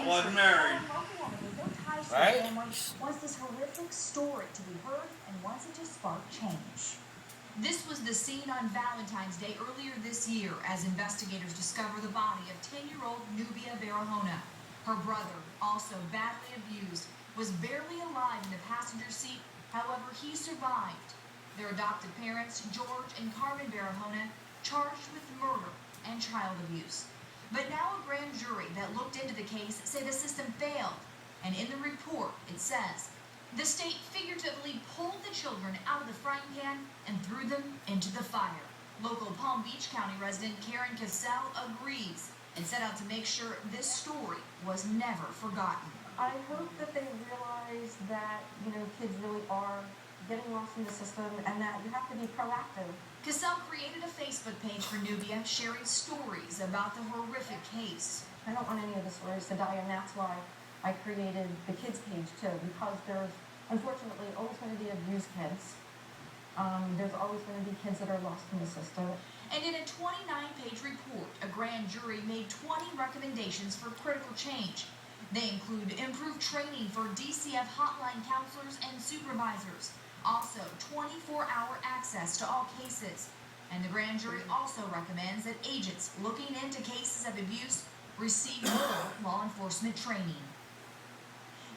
wasn't married. Right? Wants this horrific story to be heard and wants it to spark change. This was the scene on Valentine's Day earlier this year as investigators discover the body of 10-year-old Nubia. Her brother, also badly abused, was barely alive in the passenger seat. However, he survived. Their adopted parents, George and Carmen Barahona, charged with murder and child abuse. But now a grand jury that looked into the case say the system failed. And in the report, it says, the state figuratively pulled the children out of the frying pan and threw them into the fire. Local Palm Beach County resident Karen Cassell agrees and set out to make sure this story was never forgotten. I hope that they realize that, kids really are getting lost in the system and that you have to be proactive. Cassell created a Facebook page for Nubia sharing stories about the horrific case. I don't want any of the stories to die, and that's why I created the kids page too, because there's unfortunately always going to be abused kids. There's always going to be kids that are lost in the system. And in a 29-page report, a grand jury made 20 recommendations for critical change. They include improved training for DCF hotline counselors and supervisors, also 24-hour access to all cases. And the grand jury also recommends that agents looking into cases of abuse receive more law enforcement training.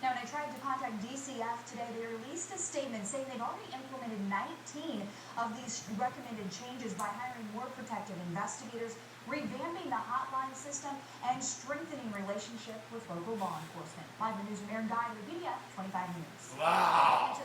Now, when I tried to contact DCF today, they released a statement saying they've already implemented 19 of these recommended changes by hiring more protective investigators, revamping the hotline system, and strengthening relationship with local law enforcement. Live in the newsroom, Aaron Guy, Nubia, 25 News. Wow.